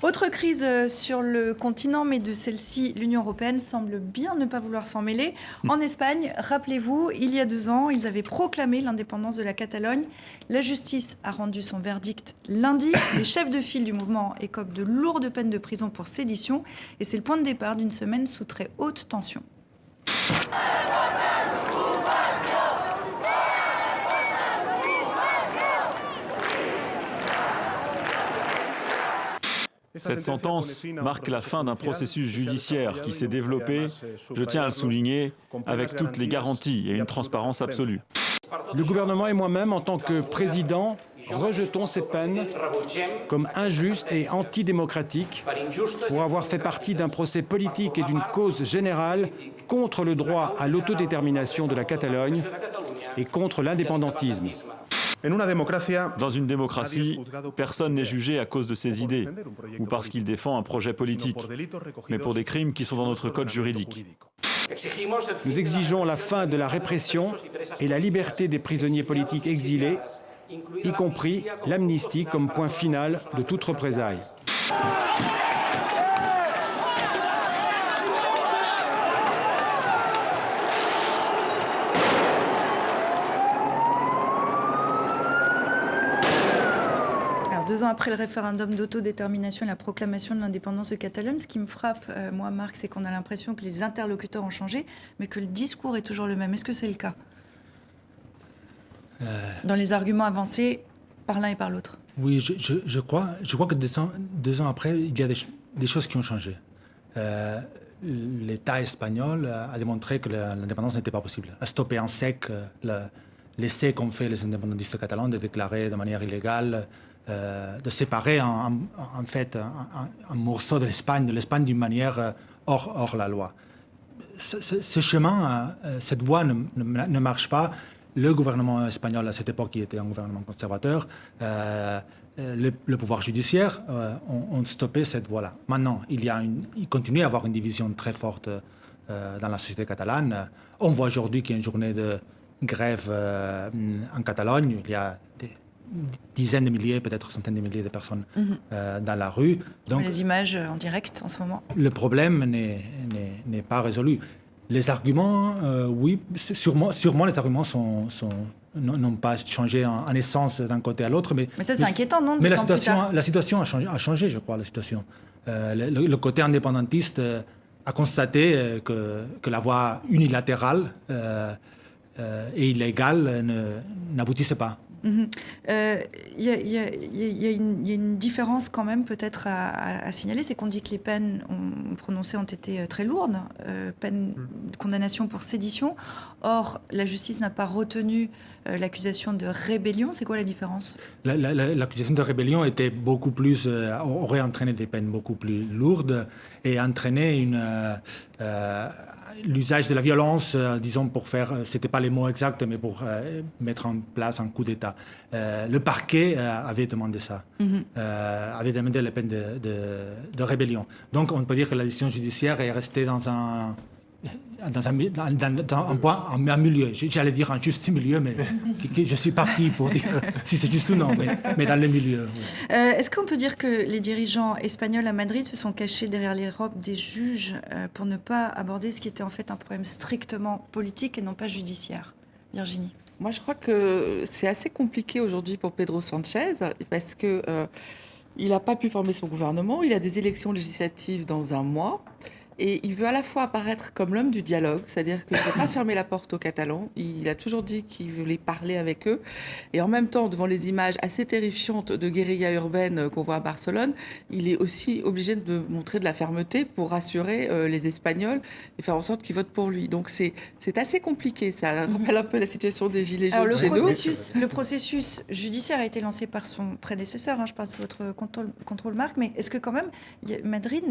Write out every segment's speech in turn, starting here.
Autre crise sur le continent, mais de celle-ci, l'Union européenne semble bien ne pas vouloir s'en mêler. En Espagne, rappelez-vous, il y a 2 ans, ils avaient proclamé l'indépendance de la Catalogne. La justice a rendu son verdict lundi. Les chefs de file du mouvement écopent de lourdes peines de prison pour sédition. Et c'est le point de départ d'une semaine sous très haute tension. Cette sentence marque la fin d'un processus judiciaire qui s'est développé, je tiens à le souligner, avec toutes les garanties et une transparence absolue. Le gouvernement et moi-même, en tant que président, rejetons ces peines comme injustes et antidémocratiques pour avoir fait partie d'un procès politique et d'une cause générale contre le droit à l'autodétermination de la Catalogne et contre l'indépendantisme. Dans une démocratie, personne n'est jugé à cause de ses idées ou parce qu'il défend un projet politique, mais pour des crimes qui sont dans notre code juridique. Nous exigeons la fin de la répression et la liberté des prisonniers politiques exilés, y compris l'amnistie comme point final de toute représaille. Alors, 2 ans après le référendum d'autodétermination et la proclamation de l'indépendance de Catalogne, ce qui me frappe, moi, Marc, c'est qu'on a l'impression que les interlocuteurs ont changé, mais que le discours est toujours le même. Est-ce que c'est le cas dans les arguments avancés par l'un et par l'autre? Oui, je crois que 2 ans après, il y a des choses qui ont changé. L'État espagnol a démontré que l'indépendance n'était pas possible, a stoppé en sec l'essai qu'ont fait les indépendantistes catalans de déclarer de manière illégale, de séparer en fait un morceau de l'Espagne d'une manière hors la loi. Ce chemin, cette voie ne marche pas. Le gouvernement espagnol à cette époque, qui était un gouvernement conservateur, le pouvoir judiciaire ont stoppé cette voie-là. Maintenant, il continue à y avoir une division très forte dans la société catalane. On voit aujourd'hui qu'il y a une journée de grève en Catalogne. Il y a des dizaines de milliers, peut-être centaines de milliers de personnes dans la rue. Donc, les images en direct en ce moment. Le problème n'est pas résolu. Les arguments, oui, sûrement les arguments n'ont pas changé en essence d'un côté à l'autre. Mais ça, c'est inquiétant, non? Mais la situation a changé, je crois, la situation. Le côté indépendantiste a constaté que la voie unilatérale et illégale n'aboutissait pas. Il y a une différence quand même peut-être à signaler, c'est qu'on dit que les peines prononcées ont été très lourdes, peine de condamnation pour sédition. Or, la justice n'a pas retenu l'accusation de rébellion. C'est quoi la différence? L'accusation de rébellion était beaucoup plus, aurait entraîné des peines beaucoup plus lourdes et entraîné l'usage de la violence, disons, pour faire, c'était pas les mots exacts, mais pour mettre en place un coup d'État. Le parquet avait demandé ça, avait demandé la peine de rébellion. Donc on peut dire que la décision judiciaire est restée dans un milieu. J'allais dire un juste milieu, mais je ne suis pas pris pour dire si c'est juste ou non, mais dans le milieu. Oui. Est-ce qu'on peut dire que les dirigeants espagnols à Madrid se sont cachés derrière les robes des juges pour ne pas aborder ce qui était en fait un problème strictement politique et non pas judiciaire? Virginie? Moi, je crois que c'est assez compliqué aujourd'hui pour Pedro Sánchez parce que il n'a pas pu former son gouvernement. Il a des élections législatives dans 1 mois. Et il veut à la fois apparaître comme l'homme du dialogue, c'est-à-dire qu'il ne veut pas fermer la porte aux Catalans. Il a toujours dit qu'il voulait parler avec eux. Et en même temps, devant les images assez terrifiantes de guérilla urbaine qu'on voit à Barcelone, il est aussi obligé de montrer de la fermeté pour rassurer les Espagnols et faire en sorte qu'ils votent pour lui. Donc c'est assez compliqué. Ça rappelle un peu la situation des Gilets jaunes chez nous. Le processus judiciaire a été lancé par son prédécesseur. Je parle sous votre contrôle, Marc. Mais est-ce que quand même, Madrid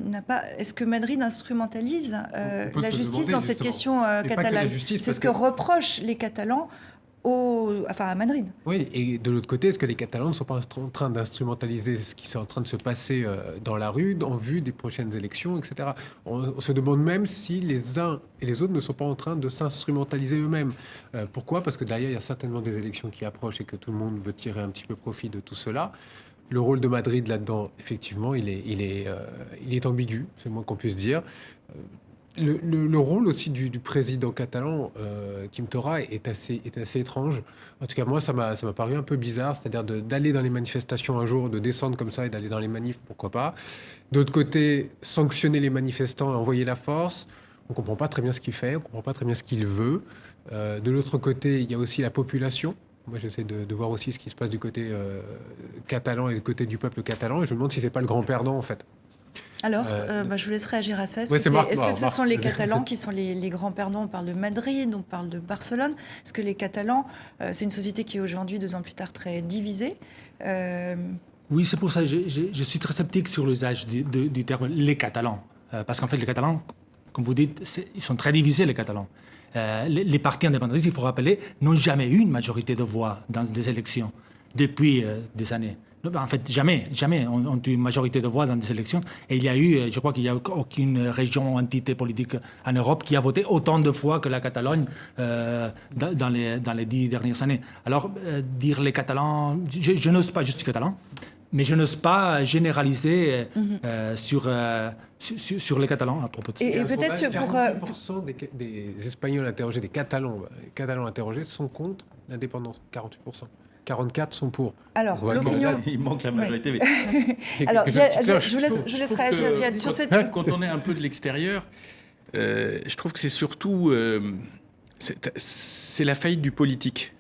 n'a pas... Est-ce que Madrid instrumentalise la justice dans cette question catalane? C'est ce que reprochent les Catalans à Madrid. Oui, et de l'autre côté, est-ce que les Catalans ne sont pas en train d'instrumentaliser ce qui est en train de se passer dans la rue, en vue des prochaines élections, etc. On se demande même si les uns et les autres ne sont pas en train de s'instrumentaliser eux-mêmes. Pourquoi? Parce que derrière, il y a certainement des élections qui approchent et que tout le monde veut tirer un petit peu profit de tout cela. Le rôle de Madrid là-dedans, effectivement, il est ambigu, c'est le moins qu'on puisse dire. Le rôle aussi du président catalan, Quim Torra, est assez étrange. En tout cas, moi, ça m'a paru un peu bizarre, c'est-à-dire d'aller dans les manifestations un jour, de descendre comme ça et d'aller dans les manifs, pourquoi pas. D'autre côté, sanctionner les manifestants et envoyer la force. On ne comprend pas très bien ce qu'il fait, on ne comprend pas très bien ce qu'il veut. De l'autre côté, il y a aussi la population. Moi, j'essaie de voir aussi ce qui se passe du côté catalan et du côté du peuple catalan. Et je me demande si c'est pas le grand perdant, en fait. Alors, je vous laisse réagir à ça. Est-ce que ce sont les Catalans qui sont les grands perdants? On parle de Madrid, on parle de Barcelone. Est-ce que les Catalans, c'est une société qui est aujourd'hui, 2 ans plus tard, très divisée? Oui, c'est pour ça que je suis très sceptique sur l'usage du terme « les Catalans ». Parce qu'en fait, les Catalans, comme vous dites, ils sont très divisés, les Catalans. Les partis indépendantistes, il faut rappeler, n'ont jamais eu une majorité de voix dans des élections depuis des années. En fait, jamais ont eu une majorité de voix dans des élections. Et il y a eu, je crois qu'il n'y a aucune région, entité politique en Europe qui a voté autant de fois que la Catalogne dans les 10 dernières années. Alors, dire les Catalans, je n'ose pas, je suis catalan, mais je n'ose pas généraliser sur les Catalans à propos de ça. Et peut-être pour... 40% des Espagnols interrogés, des Catalans interrogés sont contre l'indépendance, 48%. 44 sont pour. Alors, l'opinion... Il manque la majorité. Oui. Alors, je laisse réagir Ziad sur cette... Quand on est un peu de l'extérieur, je trouve que c'est surtout... c'est la faillite du politique.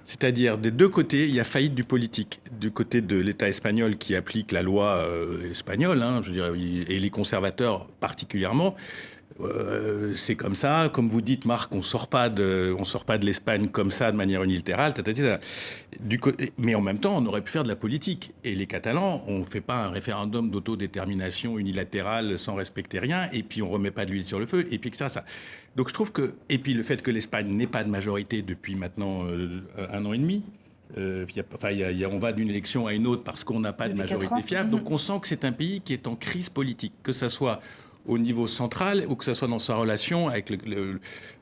C'est-à-dire, des deux côtés, il y a faillite du politique. Du côté de l'État espagnol qui applique la loi espagnole, je veux dire, et les conservateurs particulièrement, c'est comme ça. Comme vous dites, Marc, on sort pas de l'Espagne comme ça, de manière unilatérale. Mais en même temps, on aurait pu faire de la politique. Et les Catalans, on ne fait pas un référendum d'autodétermination unilatérale sans respecter rien, et puis on ne remet pas de l'huile sur le feu, et puis etc. Ça. Donc je trouve que... Et puis le fait que l'Espagne n'ait pas de majorité depuis maintenant 1 an et demi, on va d'une élection à une autre parce qu'on n'a pas de majorité fiable. Donc on sent que c'est un pays qui est en crise politique, que ça soit au niveau central ou que ce soit dans sa relation avec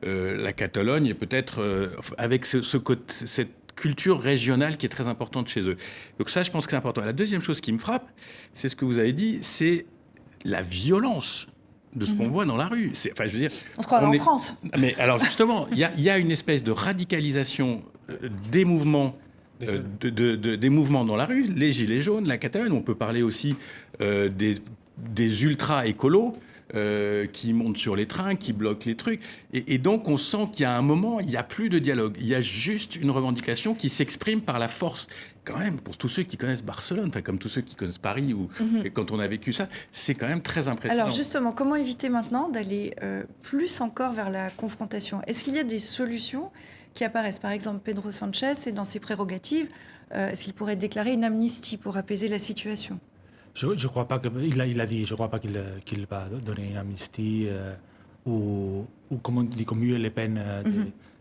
la Catalogne et peut-être avec cette culture régionale qui est très importante chez eux. Donc ça, je pense que c'est important. La deuxième chose qui me frappe, c'est ce que vous avez dit, c'est la violence de ce qu'on voit dans la rue. Je veux dire, on se croit en France. Mais alors justement, il y a une espèce de radicalisation des mouvements des mouvements dans la rue, les gilets jaunes, la Catalogne. On peut parler aussi des ultra-écolos qui montent sur les trains, qui bloquent les trucs. Et donc, on sent qu'il y a un moment, il n'y a plus de dialogue. Il y a juste une revendication qui s'exprime par la force. Quand même, pour tous ceux qui connaissent Barcelone, comme tous ceux qui connaissent Paris, et quand on a vécu ça, c'est quand même très impressionnant. Alors justement, comment éviter maintenant d'aller plus encore vers la confrontation? Est-ce qu'il y a des solutions qui apparaissent? Par exemple, Pedro Sánchez est dans ses prérogatives. Est-ce qu'il pourrait déclarer une amnistie pour apaiser la situation? Je ne crois pas qu'il a dit, je ne crois pas qu'il va donner une amnistie ou commuer les peines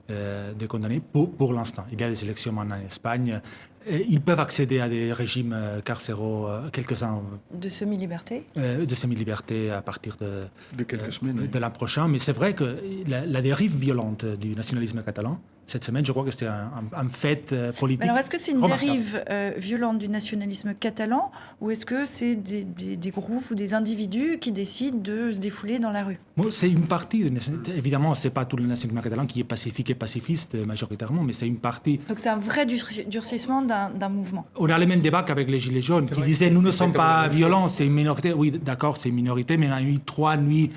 des condamnés pour l'instant. Il y a des élections en Espagne. Ils peuvent accéder à des régimes carcéraux, quelques-uns. De semi-liberté de semi-liberté à partir de quelques semaines. De l'an prochain. Mais c'est vrai que la dérive violente du nationalisme catalan, cette semaine, je crois que c'était un fait politique. Alors, est-ce que c'est une dérive violente du nationalisme catalan ou est-ce que c'est des groupes ou des individus qui décident de se défouler dans la rue? Bon, c'est une partie. Évidemment, ce n'est pas tout le nationalisme catalan qui est pacifique et pacifiste majoritairement, mais c'est une partie. Donc, c'est un vrai durcissement d'un mouvement. On a le même débat qu'avec les Gilets jaunes qui disaient nous ne sommes pas violents, c'est une minorité. Oui, d'accord, c'est une minorité, mais on a eu 3 nuits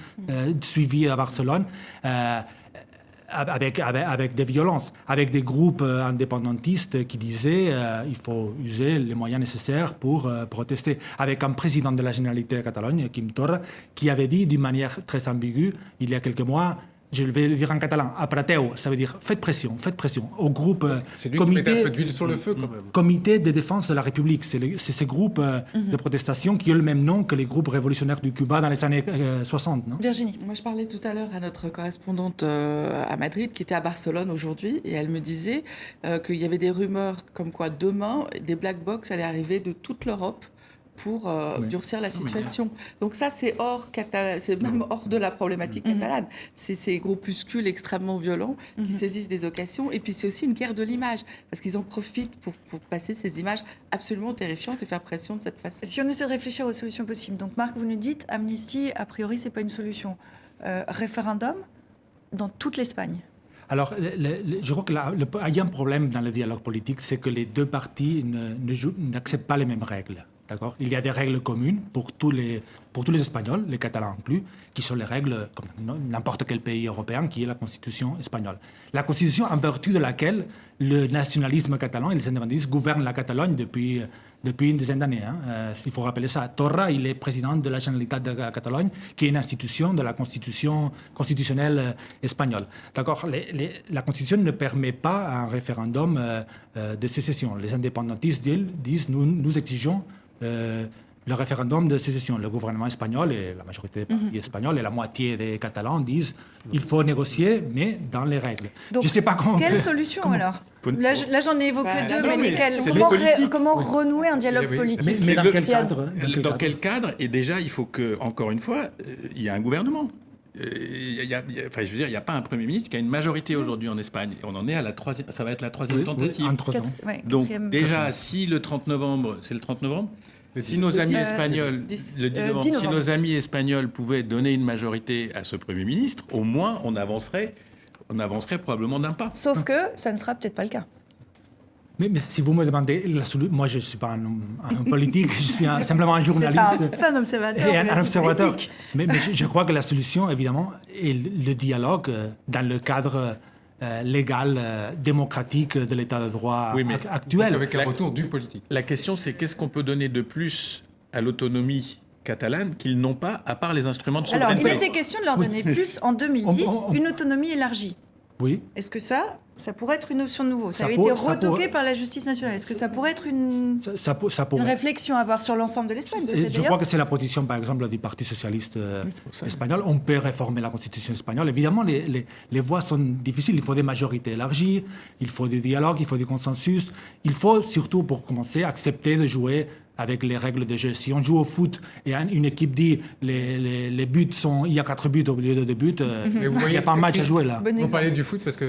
suivies à Barcelone. Avec des violences, avec des groupes indépendantistes qui disaient il faut user les moyens nécessaires pour protester, avec un président de la Généralité de Catalogne, Quim Torra, qui avait dit d'une manière très ambiguë il y a quelques mois, je vais le dire en catalan, apreteu, ça veut dire faites pression au groupe c'est lui qui mettait un peu d'huile sur le feu quand même. Comité de défense de la République. C'est ces groupes de protestation qui ont le même nom que les groupes révolutionnaires du Cuba dans les années 60. Non? Virginie. Moi, je parlais tout à l'heure à notre correspondante à Madrid qui était à Barcelone aujourd'hui et elle me disait qu'il y avait des rumeurs comme quoi demain, des black box allaient arriver de toute l'Europe pour durcir la situation. Donc ça, c'est même hors de la problématique catalane. C'est ces groupuscules extrêmement violents qui saisissent des occasions. Et puis c'est aussi une guerre de l'image, parce qu'ils en profitent pour passer ces images absolument terrifiantes et faire pression de cette façon. Si on essaie de réfléchir aux solutions possibles, donc Marc, vous nous dites, amnistie, a priori, c'est pas une solution. Référendum dans toute l'Espagne. Alors, je crois qu'il y a un problème dans le dialogue politique, c'est que les deux parties n'acceptent pas les mêmes règles. D'accord ? Il y a des règles communes pour tous les Espagnols, les Catalans inclus, qui sont les règles comme n'importe quel pays européen, qui est la Constitution espagnole. La Constitution en vertu de laquelle le nationalisme catalan et les indépendantistes gouvernent la Catalogne depuis une dizaine d'années. Il faut rappeler ça. Torra, il est président de la Generalitat de la Catalogne, qui est une institution de la Constitution constitutionnelle espagnole. D'accord ? La Constitution ne permet pas un référendum de sécession. Les indépendantistes disent nous exigeons le référendum de sécession. Le gouvernement espagnol et la majorité des partis espagnols et la moitié des Catalans disent il faut négocier, mais dans les règles. Donc, je sais pas quelle solution alors ? Là, j'en ai évoqué deux, mais lesquelles ? Comment renouer un dialogue politique ? Mais dans quel cadre ? Dans quel cadre ? Et déjà, il faut que, encore une fois, il y a un gouvernement. Il n'y a pas un Premier ministre qui a une majorité aujourd'hui en Espagne. On en est à la troisième, ça va être la troisième tentative. Donc déjà, si le 30 novembre, c'est le 30 novembre, si nos amis espagnols, le 10 novembre, si nos amis espagnols pouvaient donner une majorité à ce Premier ministre, au moins on avancerait probablement d'un pas. Sauf que ça ne sera peut-être pas le cas. Mais si vous me demandez, moi je ne suis pas un homme politique, je suis simplement un journaliste. C'est un observateur. Et un observateur. Mais je crois que la solution, évidemment, est le dialogue dans le cadre légal, démocratique de l'état de droit actuel. Avec un retour du politique. La question, c'est qu'est-ce qu'on peut donner de plus à l'autonomie catalane qu'ils n'ont pas, à part les instruments de souveraineté. Alors, il était question de leur donner plus en 2010, une autonomie élargie. Oui. Est-ce que ça pourrait être une option de nouveau ? Ça avait été retoqué par la justice nationale. Est-ce que ça pourrait être une réflexion à avoir sur l'ensemble de l'Espagne, peut-être, Je crois que c'est la position, par exemple, du Parti socialiste espagnol. On peut réformer la Constitution espagnole. Évidemment, les voies sont difficiles. Il faut des majorités élargies, il faut des dialogues, il faut du consensus. Il faut surtout, pour commencer, accepter de jouer avec les règles de jeu. Si on joue au foot et une équipe dit les buts sont, il y a 4 buts au lieu de 2 buts, il n'y a pas un match à jouer là. On parlait du foot parce qu'il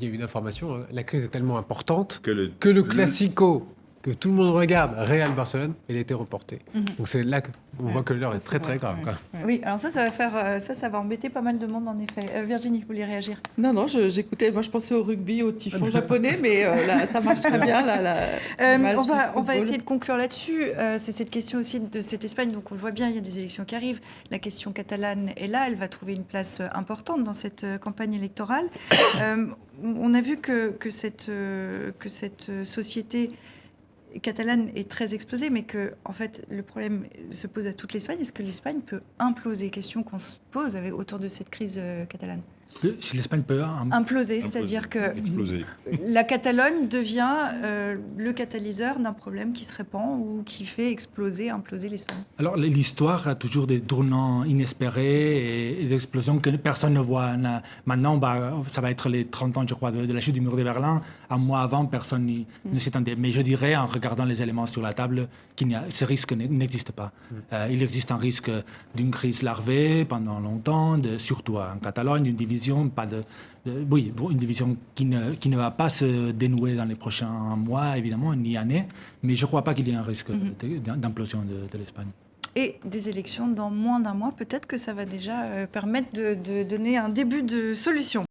y a une information, la crise est tellement importante que le Classico que tout le monde regarde, Real-Barcelone, il a été reporté. Donc c'est là qu'on voit que l'heure est très très grave. Oui, alors ça va faire, ça va embêter pas mal de monde en effet. Virginie, vous vouliez réagir ? Non, j'écoutais. Moi, je pensais au rugby, au typhon japonais, mais là, ça marche très bien. On va essayer de conclure là-dessus. C'est cette question aussi de cette Espagne. Donc on le voit bien, il y a des élections qui arrivent. La question catalane est là, elle va trouver une place importante dans cette campagne électorale. On a vu que cette société catalane est très explosée, mais que en fait le problème se pose à toute l'Espagne. Est-ce que l'Espagne peut imploser ? Question qu'on se pose autour de cette crise catalane. Si l'Espagne peut imploser, c'est-à-dire que la Catalogne devient le catalyseur d'un problème qui se répand ou qui fait imploser l'Espagne. Alors l'histoire a toujours des tournants inespérés et des explosions que personne ne voit. Maintenant, ça va être les 30 ans, je crois, de la chute du mur de Berlin. Un mois avant, personne ne s'y attendait. Mais je dirais, en regardant les éléments sur la table, ce risque n'existe pas. Il existe un risque d'une crise larvée pendant longtemps, surtout en Catalogne, d'une division. Une division qui ne va pas se dénouer dans les prochains mois, évidemment, ni années, mais je ne crois pas qu'il y ait un risque d'implosion de l'Espagne. Et des élections dans moins d'un mois, peut-être que ça va déjà permettre de donner un début de solution.